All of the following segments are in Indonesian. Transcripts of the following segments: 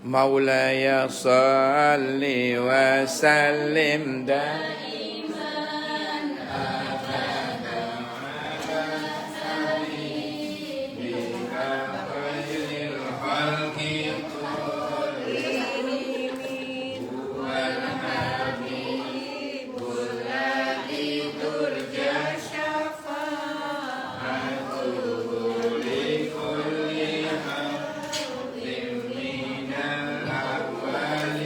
مولاي صل وسلم دائما أبدا على حبيبك خير الخلق كلهم هو الحبيب الذي ترجى شفاعته لكل حق من الأول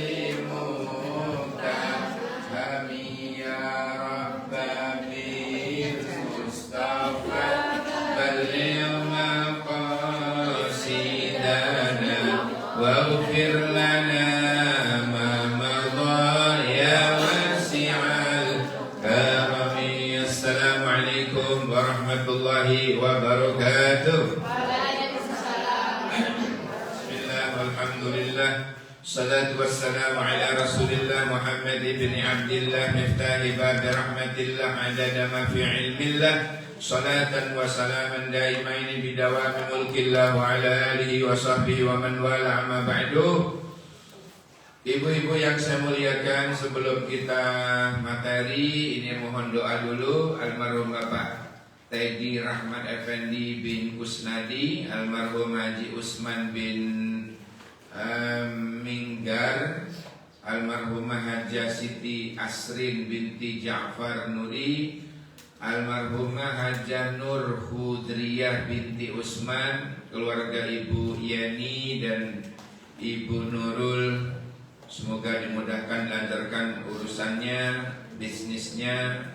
مقتحم يا رب بالمصطفى بلغ مقاصدنا واغفر لنا ما مضى يا واسع الكرم. السلام عليكم ورحمة الله وبركاته. Bismillah, walhamdulillah, salatu wassalamu ala rasulillah Muhammad ibn Abdillah miftahi babi rahmatillah adada ma fi ilmillah salatan wa salaman daimaini bidawami mulkillah wa ala alihi wa sahbihi wa man wala amma ba'du. Ibu-ibu yang saya muliakan, sebelum kita materi ini mohon doa dulu. Almarhum Bapak Teddy Rahmat Effendi bin Kusnadi, almarhum Haji Usman bin Minggar, almarhumah Hajah Siti Asrin binti Ja'far Nuri, almarhumah Hajah Nur Hudriyah binti Usman, keluarga Ibu Yani dan Ibu Nurul. Semoga dimudahkan, lancarkan urusannya, bisnisnya.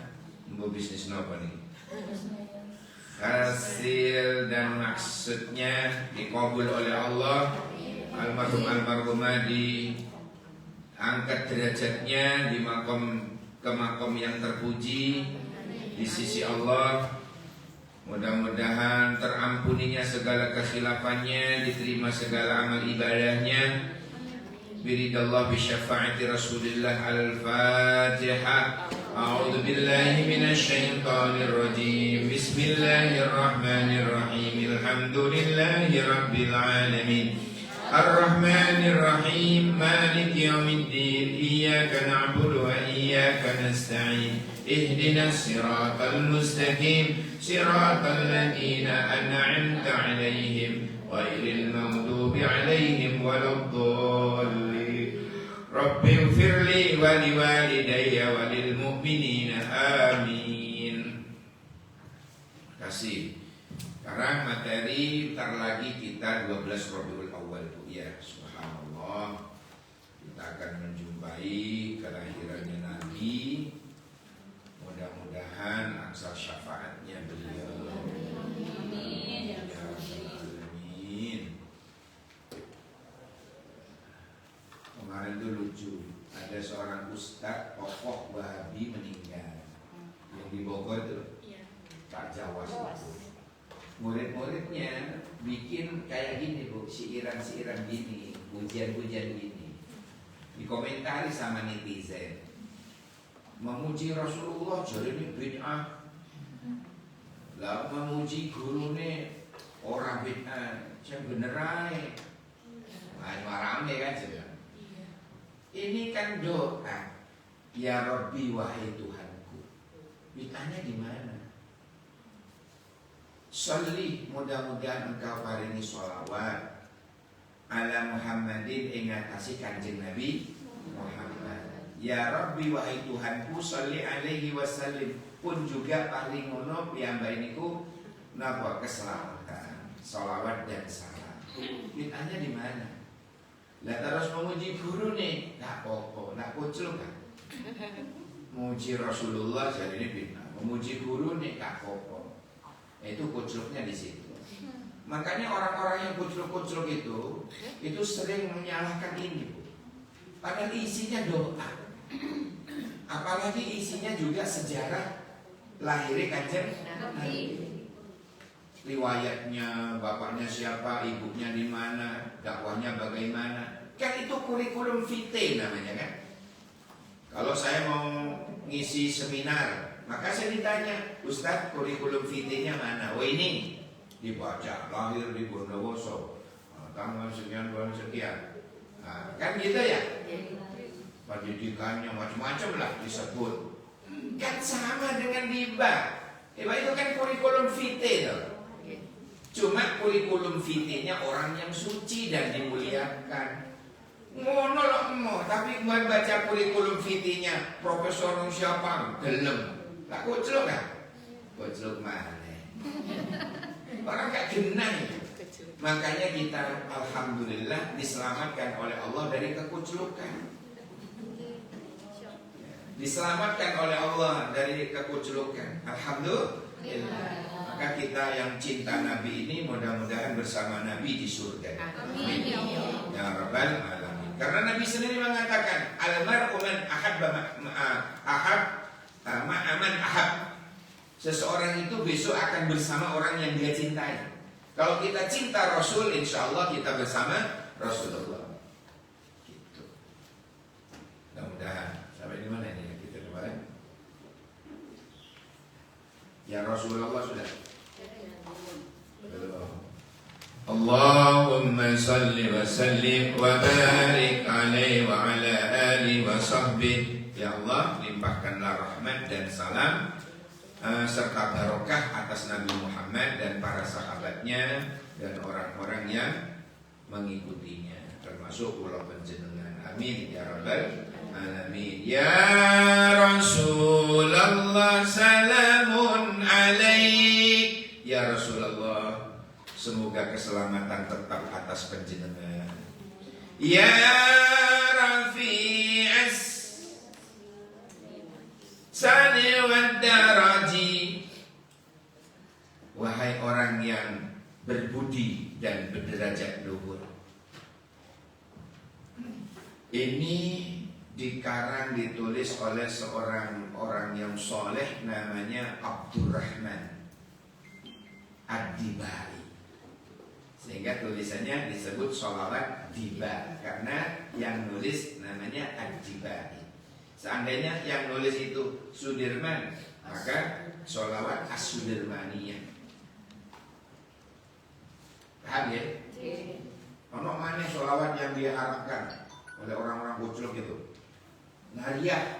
Mau bisnis apa nih? Hasil dan maksudnya dikabul oleh Allah. Almarhumah diangkat derajatnya di ke makom yang terpuji di sisi Allah. Mudah-mudahan terampuninya segala kesilafannya, diterima segala amal ibadahnya. Biridallah bisyafaati Rasulillah. Al-Fatihah. A'udzu billahi minasy syaithanir rajim. Bismillahirrahmanirrahim. Alhamdulillahi rabbil alamin. Ar-Rahmanir Rahim. Maliki yaumiddin. Iyyaka na'budu wa iyyaka nasta'in. Ihdinas siratal mustaqim. Siratal ladzina an'amta 'alaihim ghairil maghdubi 'alaihim waladdallin. Rabbi ighfirli wa liwalidayya wa lil mu'minina amin. Kasih. Sekarang materi bentar lagi kita 12 Rabiul Awal Bu ya. Subhanallah. Kita akan menjumpai kelahirannya Nabi. Mudah-mudahan aksal syafaatnya beliau. Amin. Ya Rabbal Alamin. Kemarin itu lucu, ada seorang ustadz tokoh Wahabi meninggal yang di Bogor itu, Pak Jawas itu. Murid-muridnya bikin kayak gini Bu, siiran-siiran gini, pujian-pujian gini, dikomentari sama netizen. Memuji Rasulullah jadi ini bid'ah, lah memuji gurune orang bid'ah, saya benerai. Nah, rame kan sudah. Ini kan doa, ya Rabbi wahai Tuhanku. Bid'ahnya di mana? Sholli, mudah-mudahan engkau paringi sholawat ala Muhammadin, ingatasi kanjeng Nabi Muhammad. Ya Rabbi wahai Tuhanku, sholli alaihi wasallim, pun juga paling ngono piyambak niku napa keselamatan, sholawat dan salam. Bid'ahnya di mana? Lah terus memuji guru nih, nggak apa-apa, nggak kucul kan? Memuji Rasulullah jadi ini bid'ah, memuji guru nih nggak apa-apa. Itu kucluknya di situ. Makanya orang-orang yang kucluk-kucluk itu sering menyalahkan ini Bu. Padahal isinya doa. Apalagi isinya juga sejarah lahirnya kanjeng Nabi. Riwayatnya, bapaknya siapa, ibunya di mana, dakwahnya bagaimana. Kan itu kurikulum vitae namanya kan. Kalau saya mau ngisi seminar, maka saya ditanya, Ustadz kurikulum vitae-nya mana? Oh ini dibaca, lahir di Bondowoso, tanggal sekian bulan sekian. Nah, kan gitu ya. Pendidikannya macam-macam lah disebut. Kan sama dengan riba. Riba itu kan kurikulum vitae tuh. Cuma kurikulum vitae-nya orang yang suci dan dimuliakan. Ngono loh mau, tapi baca kurikulum vitae-nya profesor siapa? Gelem. Lah kucluk kan? Kucluk mana? Orang gak genah itu. Makanya kita alhamdulillah diselamatkan oleh Allah dari kekuclukan. Diselamatkan oleh Allah dari kekuclukan. Alhamdulillah. Maka kita yang cinta Nabi ini mudah-mudahan bersama Nabi di surga. Amin ya rabbal alamin. Karena Nabi sendiri mengatakan al-mar'u man ahabba ma'aman ahab. Seseorang itu besok akan bersama orang yang dia cintai. Kalau kita cinta Rasul, insya Allah kita bersama Rasulullah. Gitu. Mudah-mudahan. Sampai di mana ini kita kemarin? Ya Rasulullah sudah. Allahumma salli wa sallim wa barik alaihi wa ala alihi wa sahbihi. Ya Allah, limpahkanlah rahmat dan salam serta barokah atas Nabi Muhammad dan para sahabatnya dan orang-orang yang mengikutinya, termasuk kula panjenengan. Amin ya rabbal alamin. Ya Rasulullah salamun alaik. Ya Rasulullah, semoga keselamatan tetap atas panjenengan. Ya Rafi'as Sani wa daraji. Wahai orang yang berbudi dan berderajat luhur. Ini dikarang ditulis oleh seorang orang yang soleh namanya Abdurrahman Ad-Dibai. Sehingga tulisannya disebut sholawat Diba, karena yang nulis namanya Ad-Dibai. Seandainya yang nulis itu Sudirman, maka sholawat As-Sudirmaniyah. Paham ya? Ono mana sholawat yang diharapkan oleh orang-orang kucluk itu? Nariyah.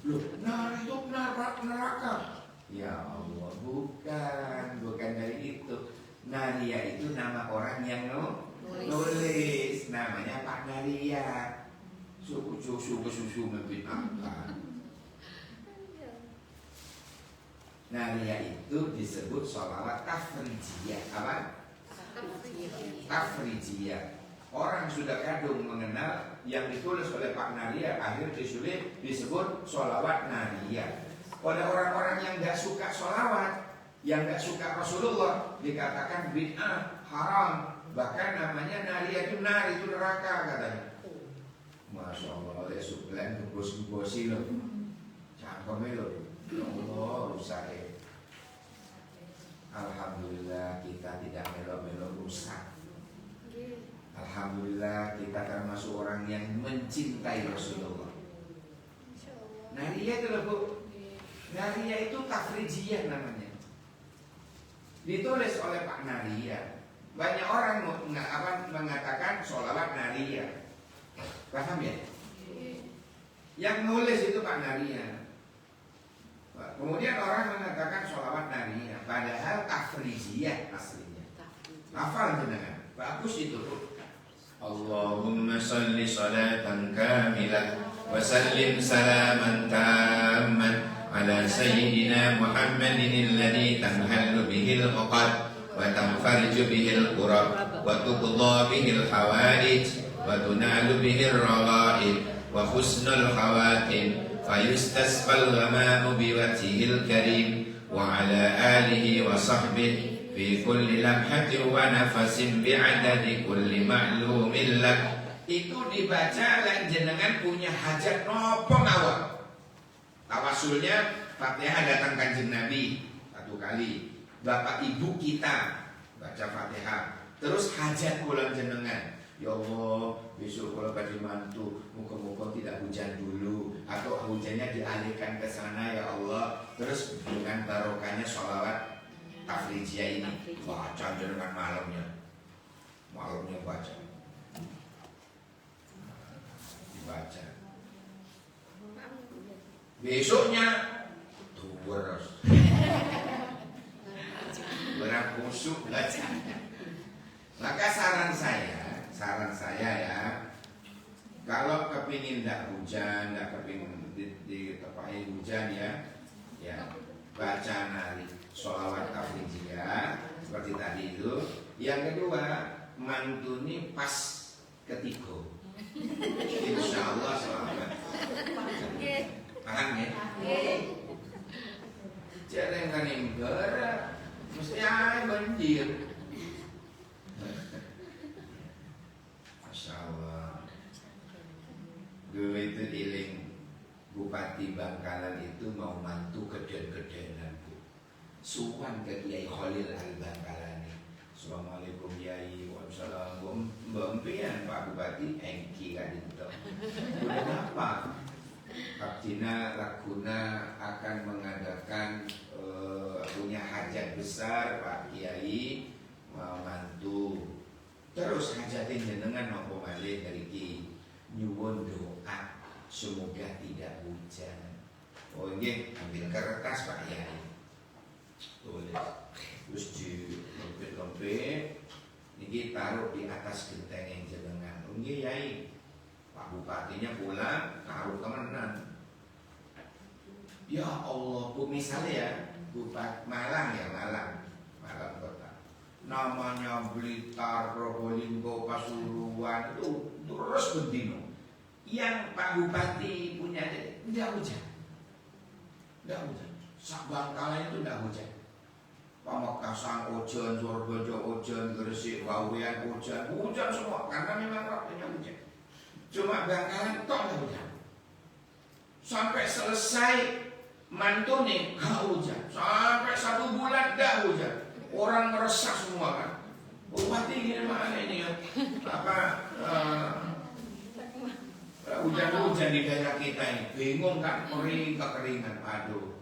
Loh, nar itu neraka. Ya Allah, bukan dari itu. Nariyah itu nama orang yang nulis. Namanya Pak Nariyah. Suku membinakan. Nariyah itu disebut sholawat tafrijiyah. Apa? Tafrijiyah. Orang sudah kadung mengenal yang ditulis oleh Pak Nariyah, akhir disebut sholawat Nariyah. Oleh orang-orang yang gak suka sholawat, yang gak suka Rasulullah, dikatakan bid'ah, haram. Bahkan namanya Nariyah itu itu neraka katanya. Masya Allah, oleh sebelah ngebos-ngebosi loh, cangkemnya loh. Ya Allah, rusak ya. Alhamdulillah kita tidak melo-melo rusak. Alhamdulillah kita termasuk orang yang mencintai Rasulullah. Nariyah itu loh Bu, Nariyah itu tafrijiyah namanya. Ditulis oleh Pak Nariyah. Banyak orang mengatakan sholawat Nariyah. Paham ya? Yang nulis itu Pak Nariyah. Kemudian orang mengatakan sholawat Nariyah, padahal tafrijiyah aslinya. Hafal jenengan, bagus itu. Allahumma salli salatan kamilah wa sallim salaman tamman ala sayyidina Muhammadin alladhi tanhallu bihil uqad wa tanfarju bihil qurab wa tuqdha bihil hawaij wa tunalu bihil rawa'id wa husnul khawatim fayustasqal ghama'u biwajhil karim wa ala alihi wa sahbihi fi kulli lamhatin wa nafasin bi'adadi kulli ma'lumin lak. Itu dibaca lan jenengan punya hajat nopo mawon. Tawasulnya Fatihah datang Kanjeng Nabi satu kali, bapak ibu kita baca Fatihah, terus hajat kula jenengan. Ya Allah, besok kalau badhe mantu, muka-muka tidak hujan dulu, atau hujannya dialihkan ke sana ya Allah. Terus dengan barokahnya sholawat tafrijiyah ini, baca jenengan malamnya baca. Besoknya terus berkusuk baca. Maka saran saya ya, kalau kepingin tidak hujan, tidak kepingin ditepai hujan ya baca nari sholawat tafrijiyah seperti tadi itu. Yang kedua, mantuni pas ketiga, insya Allah selamat. Paham ya? Jarang kan yang berat, mesti air banjir. Masya Allah. Dulu itu iling Bupati Bangkalan itu mau mantu keden-kedenan. Suwan ke Kiai Khalil Al-Bangkalani. Assalamualaikum Kiai. Waalaikumsalam. Mbak Pak Bupati engki kan itu. Udah apa? Abdina Laguna akan mengadakan punya hajat besar Pak Kiai mau mantu. Terus hajatin jenengan nopo malih dari Ki nyuwun doa semoga tidak hujan. Oh nggih, ambil kertas Pak Kiai. Tulis. Terus di lempit-lempit niki taruh di atas genteng yang jenengan. Oh nggih Yai. Pak Bupatinya pulang, taruh kemenan. Ya Allah, Bu misalnya ya, Bupati Malang ya, Malang kota. Namanya Blitar, Probolinggo, Pasuruan itu terus bendino. Yang Pak Bupati punya tidak hujan. Sak Bangkalan itu tidak hujan. Pamekasan hujan, Surabaya hujan, Gresik, Bawean hujan semua karena memang waktunya hujan. Cuma Bangkalan tok nggak hujan. Sampai selesai mantune nggak hujan. Sampai 1 bulan nggak hujan. Orang meresah semua kan. Bupati ini mana ini ya? Hujan-hujan di daerah kita ini. Bingung kan? Kekeringan. Aduh.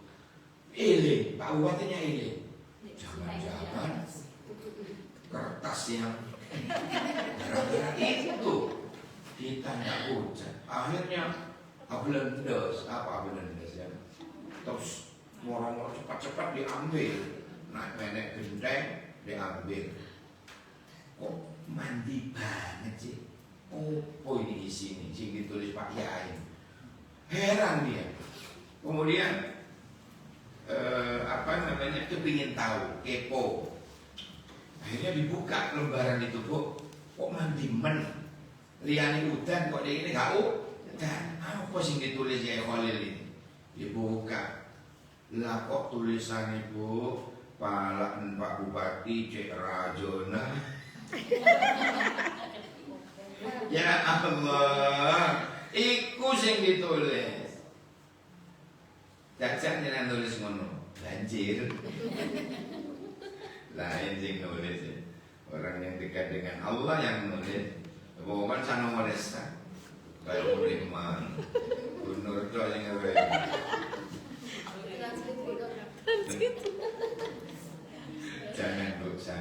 Iling, Pak Bupatinya iling. Jangan-jangan kertas yang gara-gara itu kita nggak hujan. Akhirnya ablendes ya. Terus moro-moro cepat-cepat diambil. Nah, nenek genteng diambil. Kok mandi banget sih? Oh ini sini ditulis Pak Yai. Heran dia. Kemudian kepingin tahu, kepo. Akhirnya dibuka lembaran itu, Bu. Kok mandi men? Liane udan kok dia ini gak udan. Apa sih ditulis ya Khalil ini? Dibuka. Lah kok tulisannya Bu? Palaan Pak Bupati Cek Rajona. Ya Allah, iku sing ditulis. Cacak jangan nulis ngono, banjir. Lain sing nulis ya. Orang yang dekat dengan Allah yang nulis. Bukan sana molesta. Kayak Budiman, Gunur itu yang ngewe. Jangan dosa.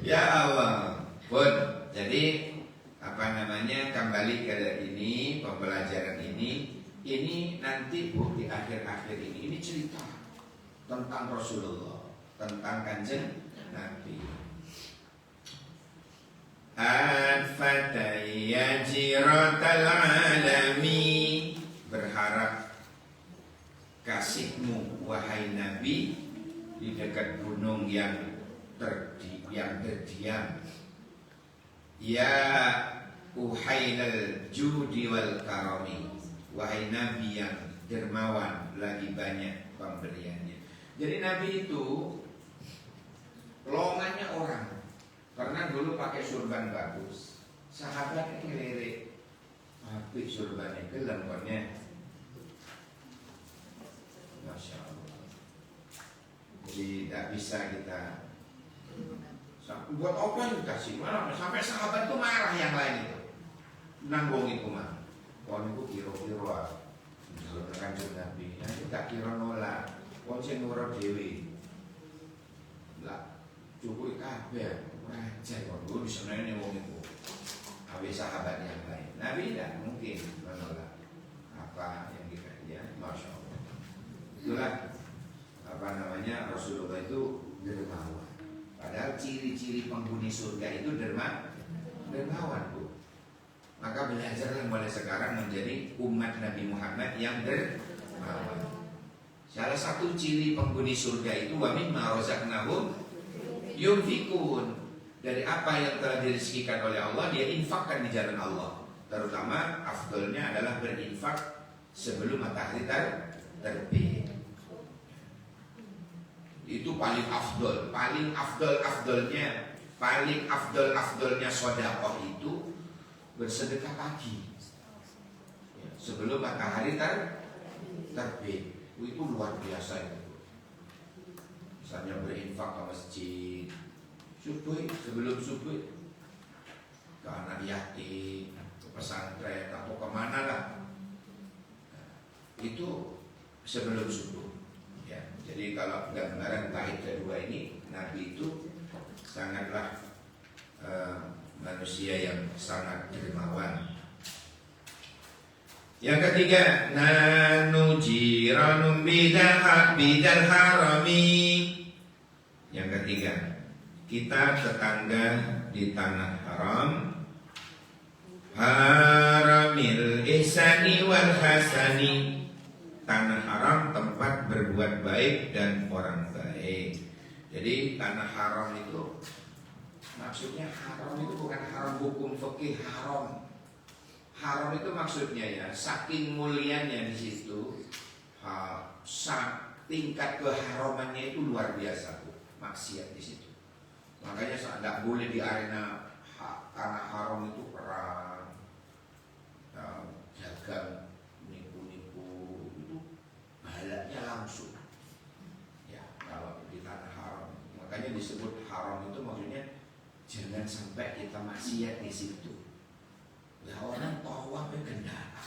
Ya Allah, pun jadi kembali ke ini pembelajaran ini nanti Bu di akhir-akhir ini cerita tentang Rasulullah, tentang Kanjeng Nabi. Al-Fatayya jiratal alami, berharap kasihmu wahai Nabi di dekat gunung yang terdiam. Ya uhainal judi wal karami, wahai Nabi yang dermawan lagi banyak pemberiannya. Jadi Nabi itu lowongannya orang. Karena dulu pakai surban bagus, sahabat ngelirik, apik surbannya gelem konnya, masya Allah. Jadi tidak bisa kita buat apa yang dikasih malah sampai sahabat itu marah yang lain itu, nanggung itu mah. Kon itu kira-kira Kanjeng Nabi, nanti tak kira nolak, kon sing nurut dewi, lah cukup kabeh. Wajar kok dulu diseneni wong itu. Habis sahabat yang lain. Nabi tidak mungkin menolak. apa yang ya, masya Allah. Itulah apa namanya, Rasulullah itu dermawan. Padahal ciri-ciri penghuni surga itu dermawan, Bu. Maka belajarlah mulai sekarang menjadi umat Nabi Muhammad yang dermawan. Salah satu ciri penghuni surga itu wa mimma razaqnahum yunfikun. Dari apa yang telah direzekikan oleh Allah, dia infakkan di jalan Allah. Terutama afdolnya adalah berinfak sebelum matahari terbit. Itu paling afdol, paling afdolnya sedekah itu bersedekah pagi sebelum matahari terbit. Itu luar biasa itu. Misalnya berinfak ke masjid sebelum subuh, ke anak yatim, ke pesantren atau kemana lah, itu sebelum subuh. Ya, jadi kalau gambaran bait kedua ini, Nabi itu sangatlah manusia yang sangat dermawan. Yang ketiga, nanu jiranum bidal harami. Yang ketiga, kita tetangga di tanah haram, haramil ihsani wal hasani. Tanah haram tempat berbuat baik dan orang baik. Jadi tanah haram itu maksudnya, haram itu bukan haram hukum fikih haram. Haram itu maksudnya ya, saking mulianya di situ, tingkat keharamannya itu luar biasa, Bu. Maksiat di situ. Makanya tidak boleh di arena tanah haram itu perang, dagang, nipu-nipu, itu bahalanya langsung. Ya, kalau di tanah haram, makanya disebut haram itu maksudnya jangan sampai kita maksiat di situ. Ya orang tawaf kendaraan.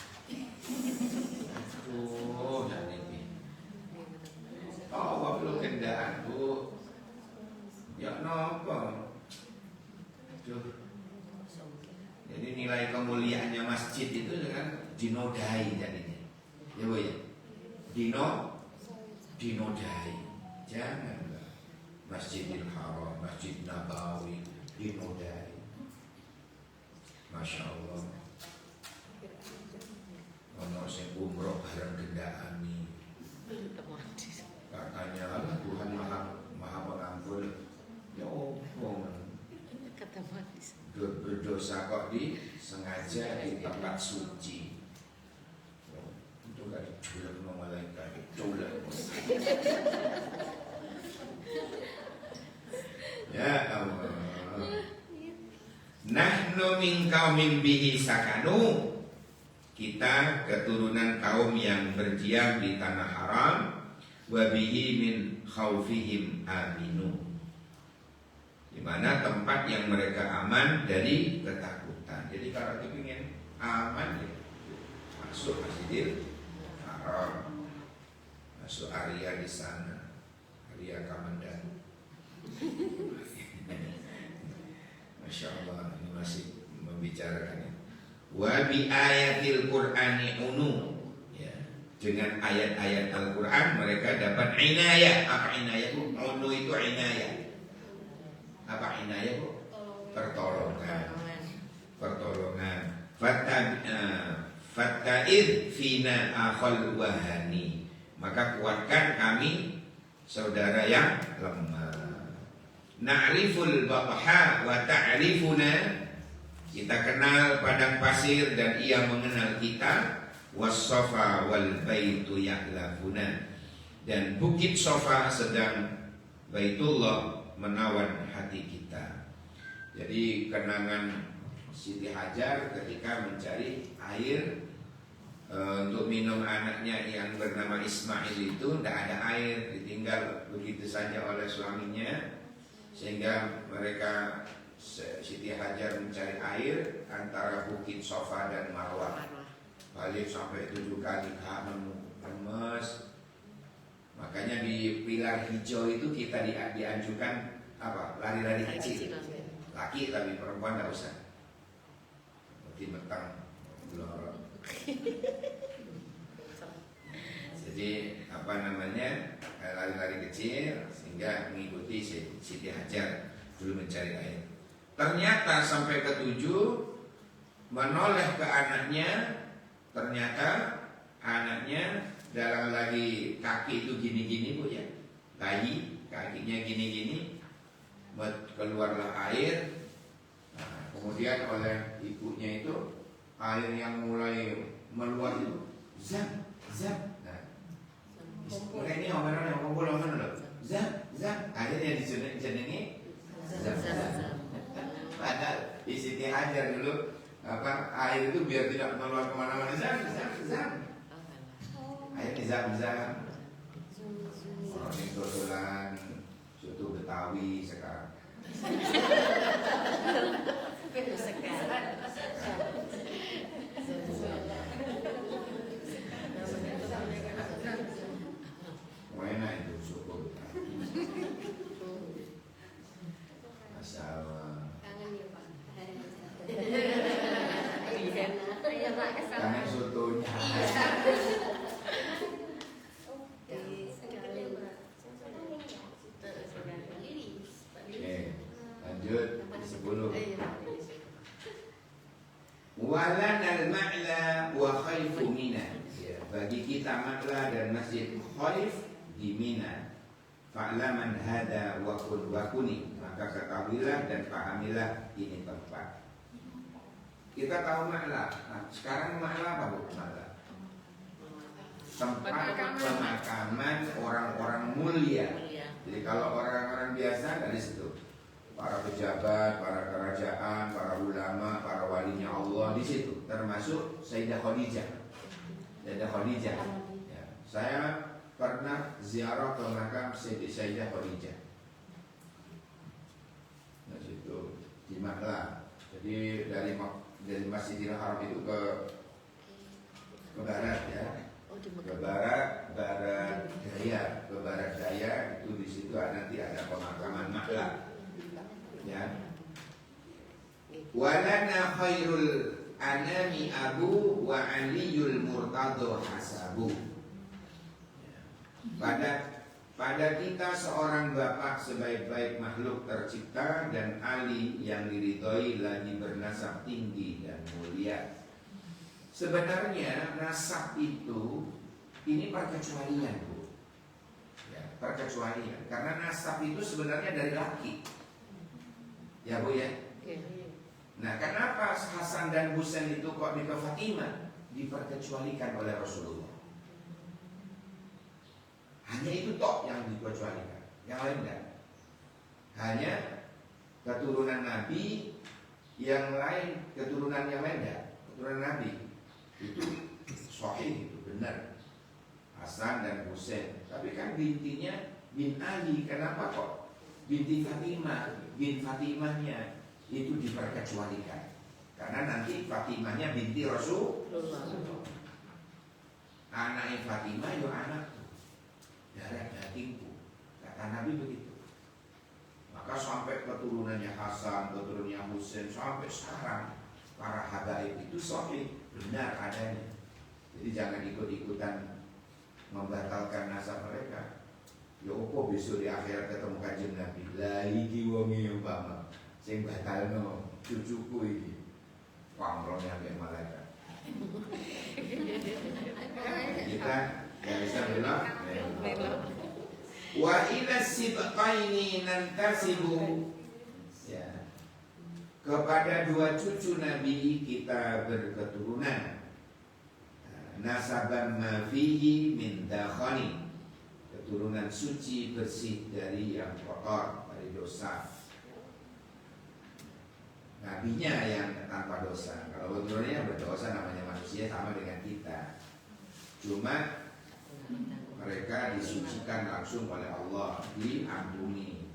Aduh, dan ini tawaf lu kendaraan, Bu. Ya nopo. Jadi nilai kemuliaannya masjid itu kan dinodai jadinya. Ya Bu ya. Dinodai. Jangan Masjidil Haram, Masjid Nabawi dinodai. Masya Allah. Ono sing umroh bareng gendaan nih. Katanya Allah Tuhan maha pengampun. Ya Allah, berdosa kok sengaja di tempat suci. Itu kan diculek sama malaikat, diculek. Ya Allah. Nahnu min qaumin bihi sakanu. Kita keturunan kaum yang berdiam di tanah haram, wa bihi min khaufihim aminu. Di mana tempat yang mereka aman dari ketakutan. Jadi kalau kita ingin aman ya, masuk Masjidil Haram, masuk area di sana, area Kamandanu. Masya Allah, ini masih membicarakannya. Wa bi ayatil Qur'ani unu. Ya, dengan ayat-ayat Al-Quran mereka dapat inayah. Apa inayah, Bu? Unu itu inayah. Apa inayah, Bu? Pertolongan. Fatta'id fina akhal wahani. Maka kuatkan kami saudara yang lemah. Na'riful batha wa ta'rifuna. Kita kenal padang pasir dan ia mengenal kita. Was-safa wal baitu ya'lafuna. Dan bukit Safa sedang Baitullah menawan hati kita. Jadi kenangan Siti Hajar ketika mencari air untuk minum anaknya yang bernama Ismail itu, tidak ada air, ditinggal begitu saja oleh suaminya, sehingga mereka Siti Hajar mencari air antara bukit Safa dan Marwah. Balik sampai 7 kali lemes. Makanya di pilar hijau itu kita dianjurkan apa? Lari-lari kecil. Laki tapi perempuan tidak usah. Berarti metang belorot. Jadi lari-lari kecil sehingga mengikuti Siti Hajar dulu mencari air. Ternyata sampai ke 7 menoleh ke anaknya, ternyata anaknya dalam lagi kaki itu gini-gini Bu ya, bayi kakinya gini-gini, keluarlah air. Nah, kemudian oleh ibunya itu air yang mulai meluap itu zam zam. Nah, mulai ini omongan yang kumpul loh, zam zam. Akhirnya dijenengi zam zam. Padahal di Siti Hajar dulu air itu biar tidak meluap kemana-mana, zam zam zam. Akhirnya zam zam. Orang ini kebetulan soto Betawi sekarang. Enak itu soto Betawi. Masalah. Kangen sotonya. Lanjut 10. Walanal ma'la wa khaifu Mina. Bagi kita Ma'la dan Masjid Khaif di Mina. Fa'laman hada wa kun wa kuni. Maka ketahuilah dan pahamilah ini tempat. Kita tahu Ma'la. Nah, sekarang Ma'la apa Bu? Ma'la tempat pemakaman orang-orang mulia. Jadi kalau orang-orang biasa dari situ, para pejabat, para kerajaan, para ulama, para walinya Allah di situ, termasuk Sayyidah Khadijah. Sayyidah Khadijah. Ya, saya pernah ziarah ke makam Sayyidah Khadijah. Nah situ di Ma'la. Jadi dari Masjidil Haram itu ke barat ya. Ke barat daya, ke barat daya itu di situ nanti ada pemakaman Ma'la. Ya. Walana khairul anami abu wa aliyul murtadho hasabu. Pada kita seorang bapak sebaik-baik makhluk tercipta dan Ali yang diridhoi lagi bernasab tinggi dan mulia. Sebenarnya nasab itu ini perkecualian Bu. Ya, perkecualian. Karena nasab itu sebenarnya dari laki. Ya Bu ya. Nah, kenapa Hasan dan Husain itu kok di Fatimah diperkecualikan oleh Rasulullah? Hanya itu tok yang dikecualikan, yang lain enggak. Hanya keturunan Nabi, yang lain keturunan yang lain enggak. Keturunan Nabi itu sahih, itu benar. Hasan dan Husain. Tapi kan bintinya bin Ali, kenapa kok binti Fatimah? Bin Fatimahnya itu diperkecualikan karena nanti Fatimahnya binti Rasulullah. Anaknya Fatimah itu anakku, darah dagingku, kata Nabi begitu. Maka sampai keturunannya Hasan, keturunannya Husain sampai sekarang para habaib itu sahih, benar adanya. Jadi jangan ikut-ikutan membatalkan nasab mereka. Ya opo besok di akhirat ketemu kanjeng Nabi. Lah iki wonge umpama sing batalno cucuku iki. Pamrone ambek malaikat. Kita yang bisa belok. Wa ila sibqaini nantasibu. Ya. Kepada dua cucu Nabi kita berketurunan. Nasaban ma fihi min dakhani. Keturunan suci bersih dari yang kotor, dari dosa. Nabinya yang tanpa dosa. Kalau keturunannya yang berdosa namanya manusia sama dengan kita. Cuma mereka disucikan langsung oleh Allah, diampuni.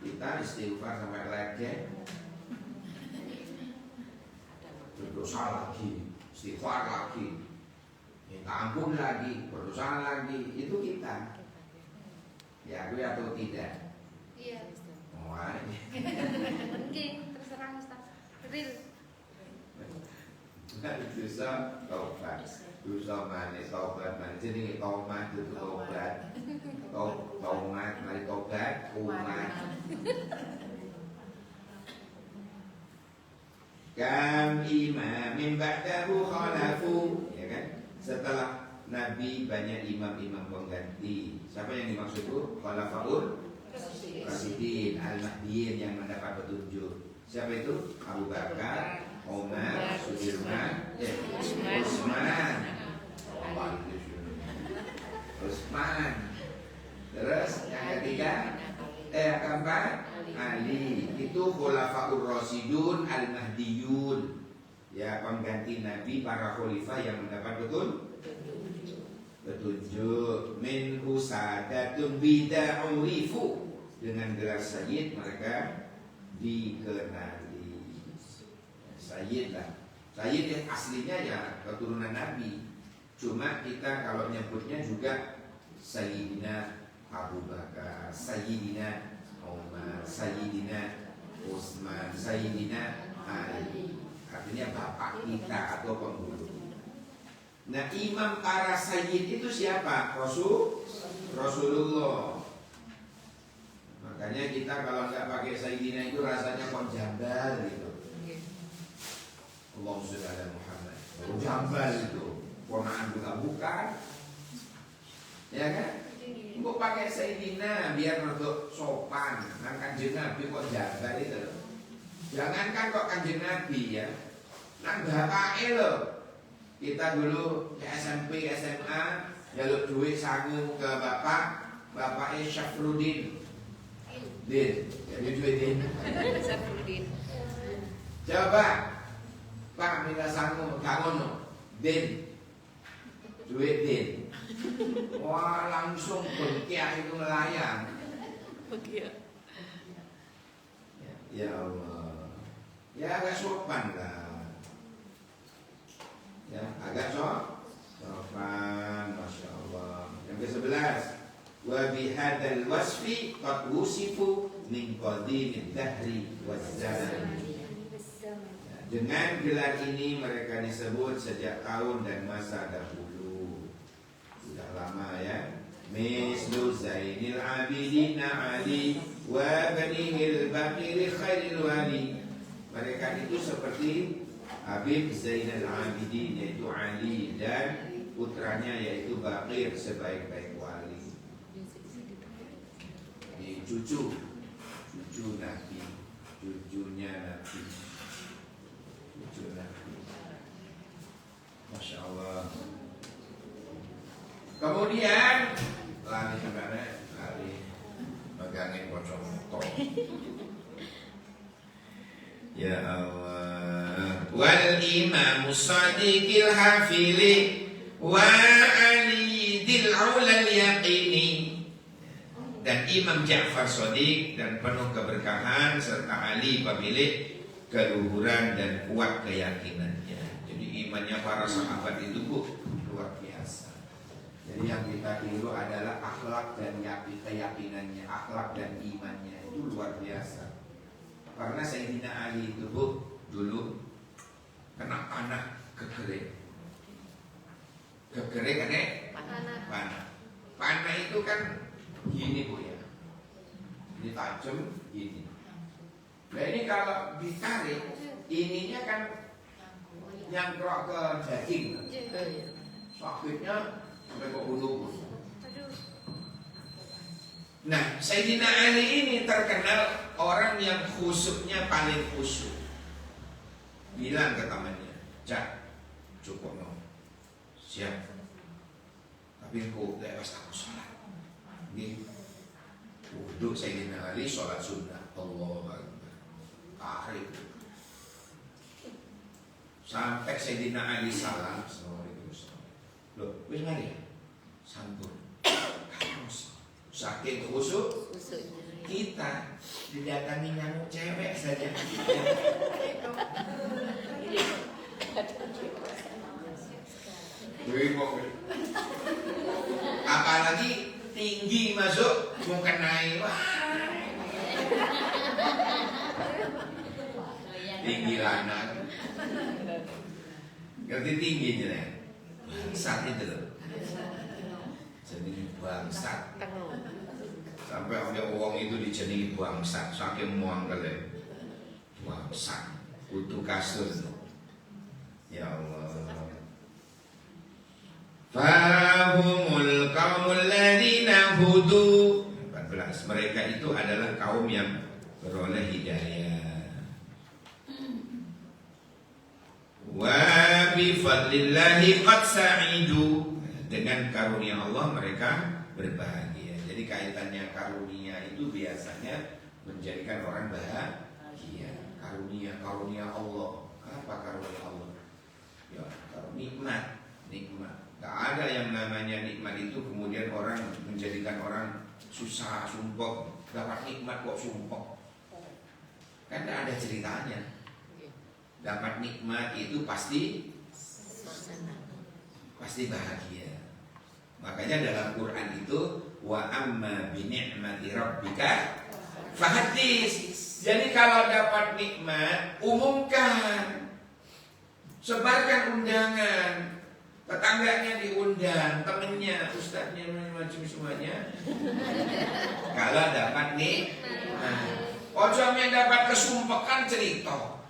Kita istighfar sampai lecet, berdosa lagi, istighfar lagi, minta ampun lagi, berdosa lagi. Itu kita. Ya, gue atau tidak? Iya. Wah. Mungkin terserah Ustaz. Real. Dosa taubat. Dosa manis taubat manis. Jadi taubat itu taubat. Taubat mari taubat umat. Kam imamin ba'dahu khalafu, ya kan? Setelah Nabi banyak imam-imam pengganti. Siapa yang dimaksud itu? Khalafaul Rasyidin, Al-Mahdiyin yang mendapat petunjuk. Siapa itu? Abu Bakar, Umar, Sudirman, Utsman. Terus yang ketiga, yang keempat, Ali. Itu Khulafaur Rasyidun Al-Mahdiyun. Ya, pengganti Nabi, para khalifah yang mendapat petunjuk. Minhu sadatun bida'urifu. Dengan gelar Sayyid mereka dikenali. Sayyid lah. Sayyid yang aslinya ya keturunan Nabi. Cuma kita kalau nyebutnya juga Sayyidina Abu Bakar, Sayyidina Umar, Sayyidina Utsman, Sayyidina Ali. Artinya bapak kita atau penghulu. Nah, imam para sayyid itu siapa? Rasulullah. Makanya kita kalau nggak pakai sayyidina itu rasanya kok jambal gitu. Allahumma sholli ala Muhammad. Jambal itu. Ponaan juga bukan. Ya kan? Kok pakai sayyidina biar untuk sopan. Nah, Kanjeng Nabi kok jambal itu. Jangankan kok Kanjeng Nabi ya. Nang bapake lho. Kita dulu ke SMP, SMA, jaluk duit sangu ke bapaknya Syafruddin. Din, jadi duit Din. Syafruddin. Coba, Pak minta sangu, gak ngono. Din, duit Din. Wah, langsung bengkiak itu melayang. Ya Allah. Ya agak sopan lah. Ya, agak sopan, Masya Allah. Yang ke-11, wa bihadzal wasfi qad wusifu min qadimin dahri waz zaman. Dengan gelar ini mereka disebut sejak tahun dan masa dahulu. Sudah lama ya. Mislu Zainil Abidin Ali wa banihil Baqir khairil wali. Mereka itu seperti Habib Zainal Abidin yaitu Ali dan putranya yaitu Baqir sebaik-baik wali. Ini cucu Nabi, cucunya Nabi, cucu Nabi. Masya Allah. Kemudian lari kemana? Lari megangin pocong motor. Ya Allah. Wal imam sadiqil hafili wa ali dil ulal yaqini. Dan Imam Ja'far Shadiq dan penuh keberkahan serta Ali pemilik keluhuran dan kuat keyakinannya. Jadi imannya para sahabat itu luar biasa. Jadi yang kita tiru adalah akhlak dan keyakinannya, akhlak dan imannya itu luar biasa. Karena Sayyidina Ali itu dulu kena panah kekering. Kekering kan panah. Panah itu kan gini Bu ya. Ini tajam gini. Nah ini kalau ditarik ininya kan nyangkrok ke daging. Sakitnya sampai ke ulu. Nah, Sayyidina Ali ini terkenal orang yang khusyuknya paling khusyuk. Bilang ke temannya, "Cak, cukup no. Siap. Tapi kok lepas aku sholat." Ini wudhu Sayyidina Ali sholat sunnah. Allahu Akbar. Tarik. Sampai Sayyidina Ali salam. Assalamualaikum. Loh, wis mari. Santun. Saking khusyuk kita didatangi nyamuk cewek saja. Apalagi tinggi masuk mau kenai. Tinggi lanang. Ngerti tingginya ya? Bangsat itu loh. Jenenge bangsat. Sampai ada uang itu dijenengi bangsat, saking muang kali. Bangsat, kutu kasur. Ya Allah. Fahumul qaumul ladzina hudu. 14. Mereka itu adalah kaum yang beroleh hidayah. Wa bi fadlillahi qad sa'idu. Dengan karunia Allah mereka berbahagia. Jadi kaitannya karunia itu biasanya menjadikan orang bahagia. Karunia Allah. Apa karunia Allah? Ya, nikmat. Gak ada yang namanya nikmat itu kemudian orang menjadikan orang susah, sumpah. Dapat nikmat kok sumpah. Kan gak ada ceritanya. Dapat nikmat itu pasti bahagia. Makanya dalam Quran itu wa amma bi ni'mati rabbika fahaddits. Jadi kalau dapat nikmat umumkan. Sebarkan undangan. Tetangganya diundang, temennya, ustadznya, macam semuanya. Kalau dapat nikmat. Ojo yang dapat kesumpekan cerita.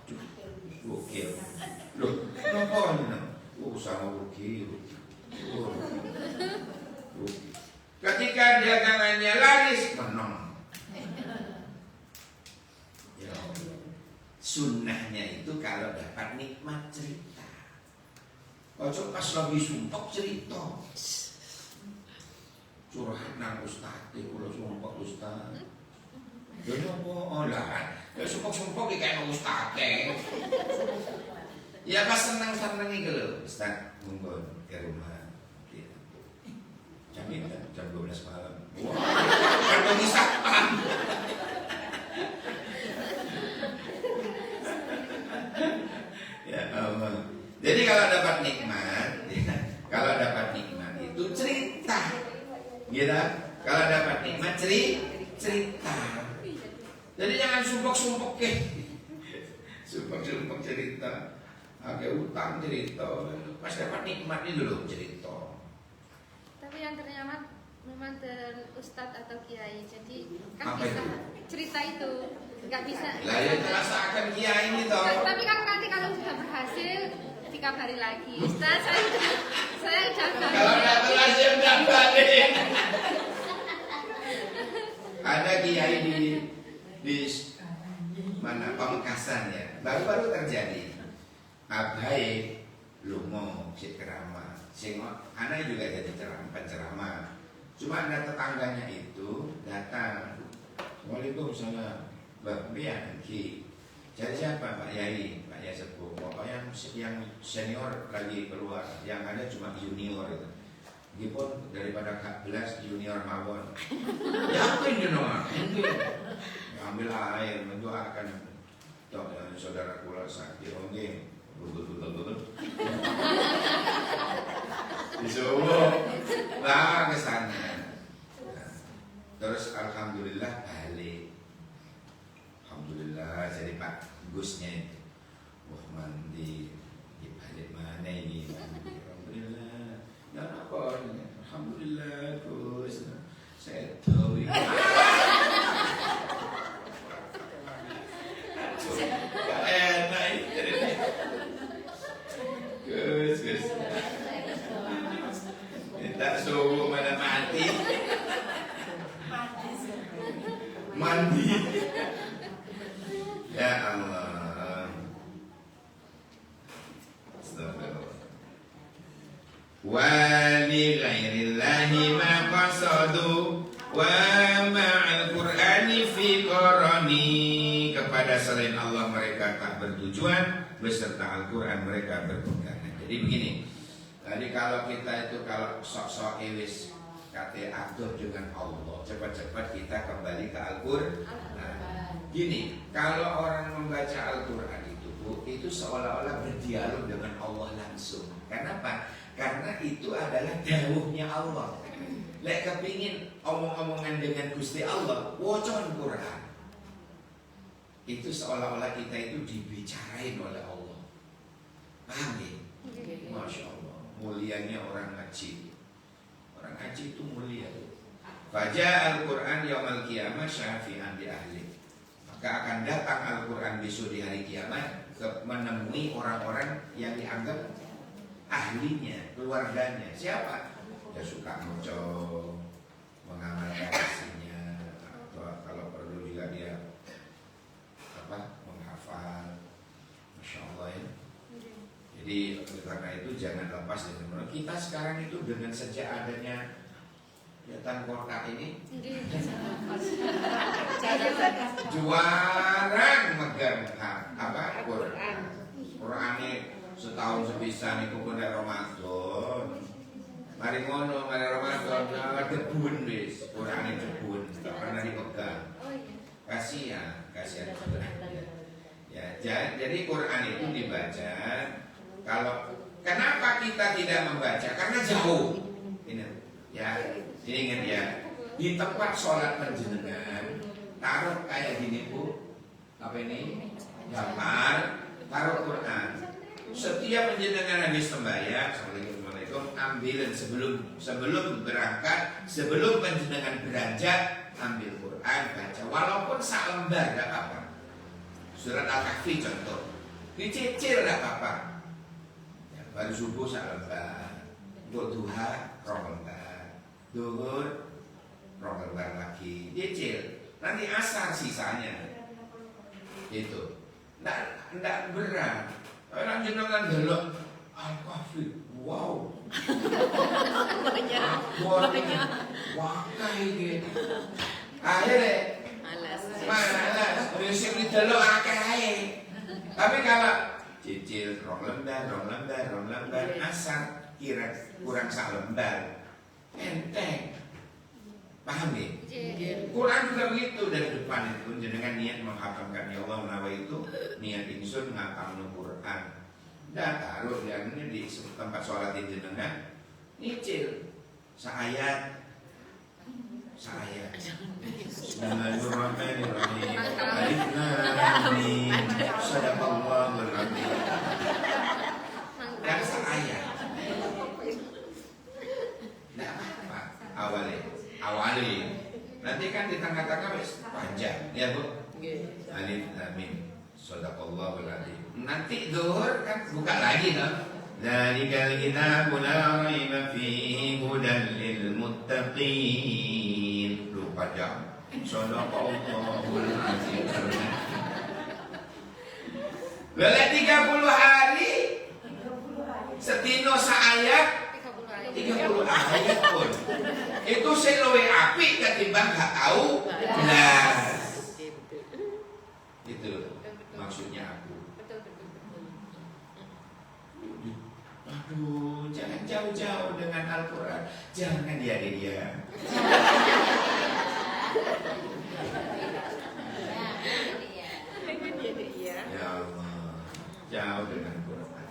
Gokil. Loh, kenapa ini? Sama gokil. Ketika dagangannya laris, menang. Ya, sunnahnya itu kalau dapat nikmat cerita. Ojo pas lagi sumpah cerita. Curhat nang ustaz, kalau sumpah ustaz. Jadi apa? Oh lah, ya sumpah kayak ustaz. Ya pas senang-senang itu loh, ustaz monggo ke rumah. Jam 12 malam. Wah, kan mengisahkan. Ya Allah. Jadi kalau dapat nikmat itu cerita. Gitu. Kalau dapat nikmat cerita. Jadi jangan sumpek-sumpek ke. Sumpek-sumpek cerita. Ada utang cerita. Pas dapat nikmat itu loh cerita. Tapi yang ternyaman memang ustadz atau kiai. Jadi kan apa bisa itu? Cerita itu nggak bisa. Lah ya rasakan kiai ini toh. Tapi kan nanti kalau sudah berhasil dikabari lagi. Ustaz saya jaga. Kalau nggak berhasil nggak balik. Ada kiai di mana Pamekasan ya. Baru-baru terjadi. Abai lungo si ceramah. Sing anak juga jadi penceramah. Cuma ada tetangganya itu datang. Waalaikumsalam. Mbak Bian Ki. Jadi siapa Pak Yai? Pak Yai Sepuh. Pokoknya yang senior lagi keluar. Yang ada cuma junior itu. Gipun daripada 14 junior mawon. Yakin jenengan? Ambil air mendoakan saudara kula sakit. Nggih. Betul. Disuruh lah ke sana. Terus alhamdulillah balik. Alhamdulillah jadi Pak Gusnya itu. Wah mandi di balik mana ini? Alhamdulillah. Ya apa? Alhamdulillah Gus. Saya tahu ini. Enak ini. Gus. Minta subuh mana mati. Mandi. Ya Allah. Astagfirullah. Wa li ghairillahi ma qasadu wa ma'al qur'ani fi qarani. Kepada selain Allah mereka tak bertujuan, beserta Al-Quran mereka berpegangan. Jadi begini. Tadi kalau kita itu kalau sok-sok ewis kata atur dengan Allah, cepat-cepat kita kembali ke Al-Quran. Gini, kalau orang membaca Al-Quran itu seolah-olah berdialog dengan Allah langsung. Kenapa? Karena itu adalah dawuhnya Allah. Lek kepingin omong-omongan dengan Gusti Allah, wocon Quran. Itu seolah-olah kita itu dibicarain oleh Allah. Paham ya? Masya Allah, mulianya orang ngaji. Orang ngaji itu mulia. Faja Al-Quran yaumal qiyamah syafi'an di ahli. Maka akan datang Al-Quran besok di hari kiamat menemui orang-orang yang dianggap ahlinya, keluarganya. Siapa? Ya suka ngocok, mengamalkan isinya, atau kalau perlu juga dia menghafal. Masya Allah ya. Jadi karena itu jangan lepas dari menurut kita sekarang itu dengan sejak adanya Yatan Korka ini juaran megang Quran. Quran ini setahun sepisan itu pun dari Ramadan. Mari ngono, mari Ramadan, debun bis, Quran ini debun, tak pernah dipegang. Kasihan Quran. Ya, jadi Quran itu dibaca. Kalau kenapa kita tidak membaca? Karena jauh. Ini ya, ingat ya. Di tempat sholat panjenengan taruh kayak gini Bu. Apa ini? Gambar, taruh Quran. Setiap panjenengan habis sembahyang, Assalamualaikum, ambil sebelum berangkat, sebelum panjenengan beranjak, ambil Quran, baca. Walaupun sak lembar tidak apa-apa. Surat Al-Kahfi contoh, dicicil tidak apa-apa. Ya, baru subuh sak lembar, untuk duha rong lembar, duhur rong lembar lagi, dicicil. Nanti asar sisanya, itu. Nggak berat. Orang jenengan delok Al-Kahfi, wow. Wakai gitu. Akhirnya malas, mesti didelok akeh ae. Tapi kalau cicil rong lembar asar kira kurang sak lembar. Enteng. Paham ya? Quran juga begitu dari depan itu jenengan niat menghafalkan ya Allah menawa itu niat ingsun ngapalno Quran. Dan taruh yang ini di tempat sholat jenengan nyicil seayat. Bismillahirrahmanirrahim. Alif lam mim. Shadaqallahul adzim. Dan seayat. Tidak apa-apa awali. Nanti kan di tengah-tengah panjang, ya Bu. Alif lam mim. Shadaqallahul adzim. Nanti zuhur kan buka lagi dong. Dzalikal kitabu la raiba fihi hudan lil muttaqin. Lupa jam. Shadaqallahul adzim. Lele 30 hari setino saayat 30 ayat pun itu seluwe apik ketimbang gak tahu belas. Itu maksudnya aku. Aduh, jangan jauh-jauh dengan Al-Quran. Jangan dia. Ya Allah, jauh dengan Quran.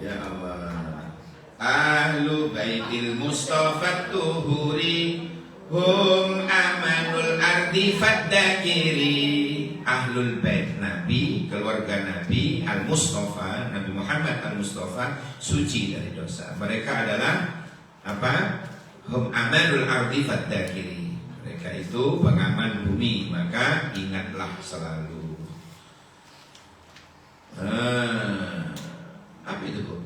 Ya Allah. Ahlu baitil Mustafa tuhuri hum amanul ardi faddakiri. Ahlul bait Nabi, keluarga Nabi Al-Mustafa, Nabi Muhammad Al-Mustafa suci dari dosa. Mereka adalah apa? Hum amanul ardi faddakiri. Mereka itu pengaman bumi, maka ingatlah selalu. Apa itu Bu?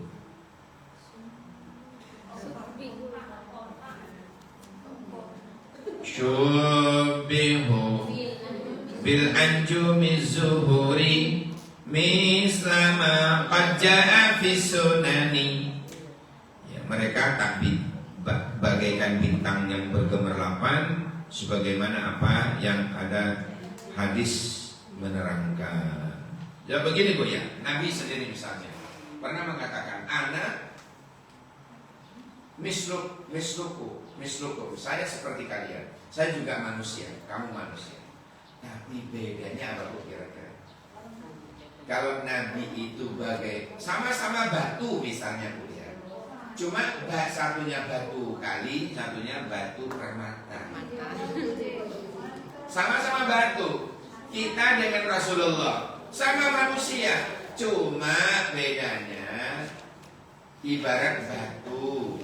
Syubihu bil anjumi zuhuri mislama qad ja'a fi sunani. Ya, mereka takbir bagaikan bintang yang bergemerlapan sebagaimana apa yang ada hadis menerangkan. Ya begini Bu ya, Nabi sendiri misalnya pernah mengatakan ana misluku, saya seperti kalian. Saya juga manusia, kamu manusia. Tapi bedanya apa Bu kira-kira? Kalau Nabi itu sama-sama batu misalnya Bu ya. Cuma satunya batu kali, satunya batu permata. Sama-sama batu, kita dengan Rasulullah sama manusia, cuma bedanya ibarat batu.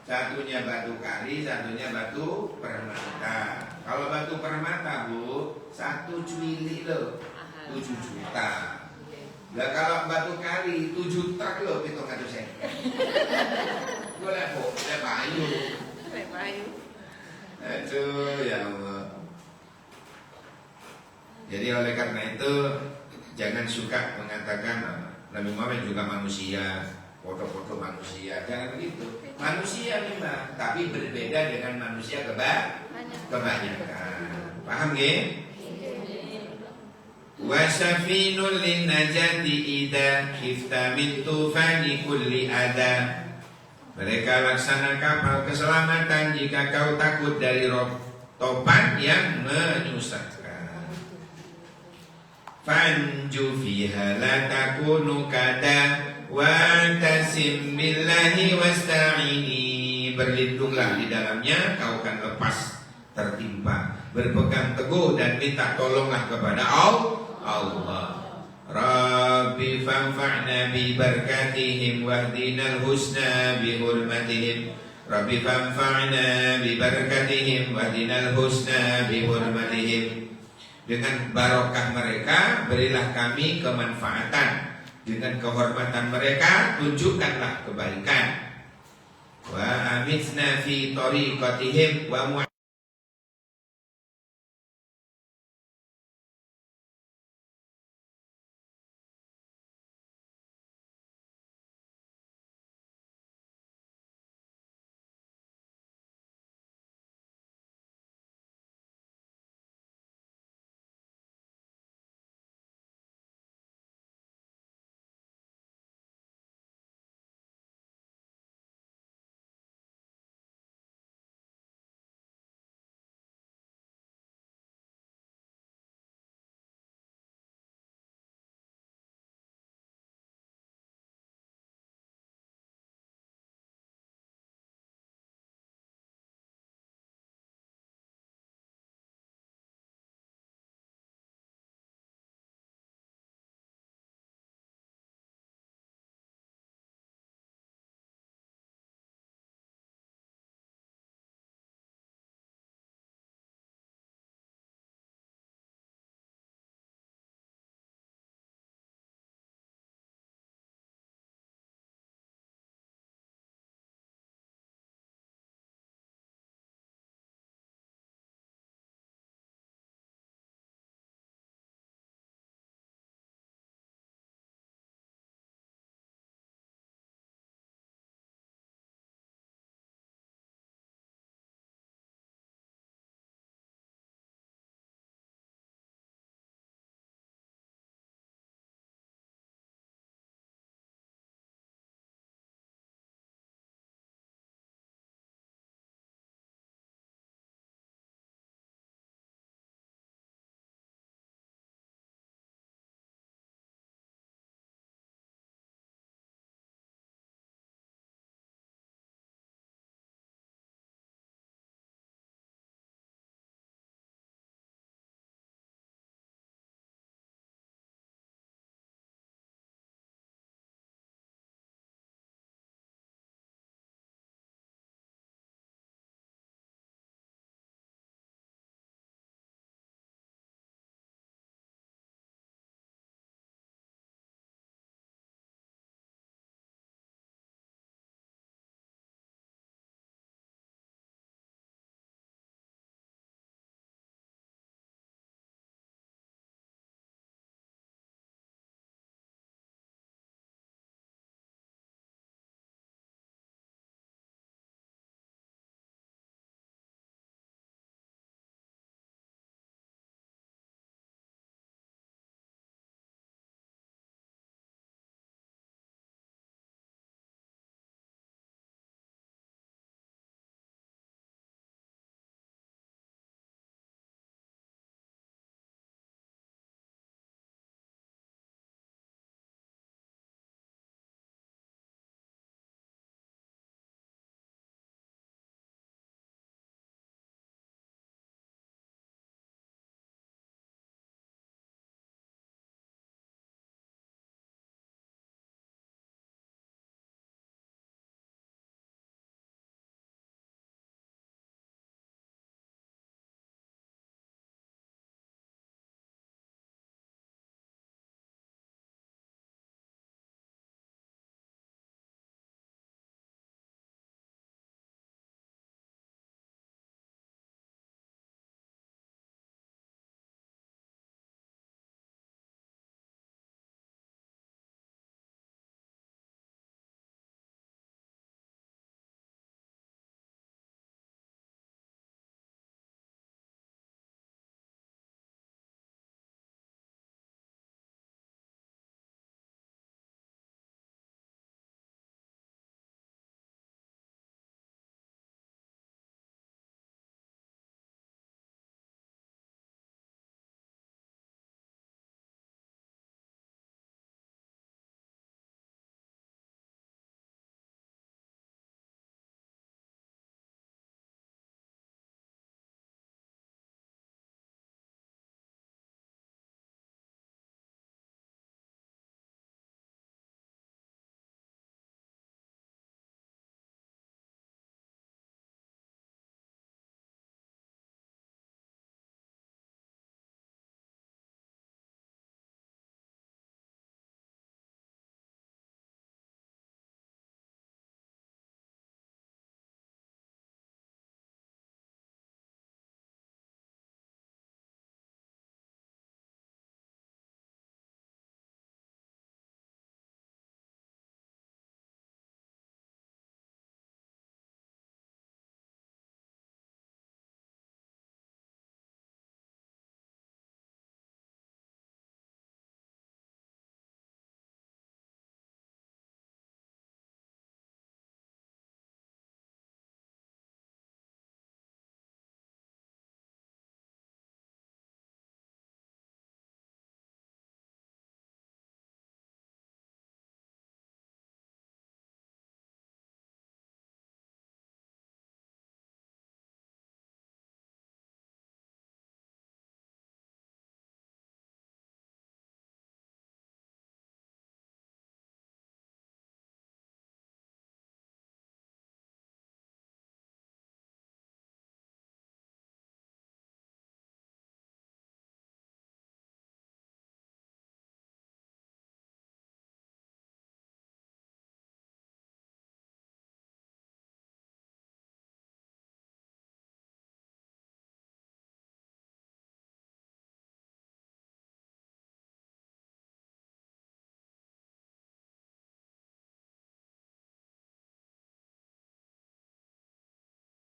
Satunya batu kali, satunya batu permata. Kalau batu permata, Bu, 1 cuili loh, 7 juta. Lah kalau batu kali 7 truk loh, hitung atau saya. Gue lihat kok, ada payu. Aduh, ya Allah. Jadi oleh karena itu jangan suka mengatakan Nabi Muhammad juga manusia, foto-foto manusia, jangan begitu. Manusia memang, tapi berbeda dengan manusia kebanyakan. Paham nggih? Wasafinul linnajati idza khifta min tufani kulli ada. Mereka laksana kapal keselamatan jika kau takut dari topan yang menyusahkan. Fanju fiha la takunu kada wa tasim billahi wasta'ini. Berlindunglah di dalamnya, kau akan lepas tertimpa. Berpegang teguh dan minta tolonglah kepada Allah. Rabbi fanfa'na bi barakatihim wahdinal husna bi hurmatihim. Rabbi fanfa'na bi barakatihim wahdinal husna bi hurmatihim. Dengan barokah mereka berilah kami kemanfaatan. Dengan kehormatan mereka tunjukkanlah kebaikan. Wa amitna fi tariqatihim wa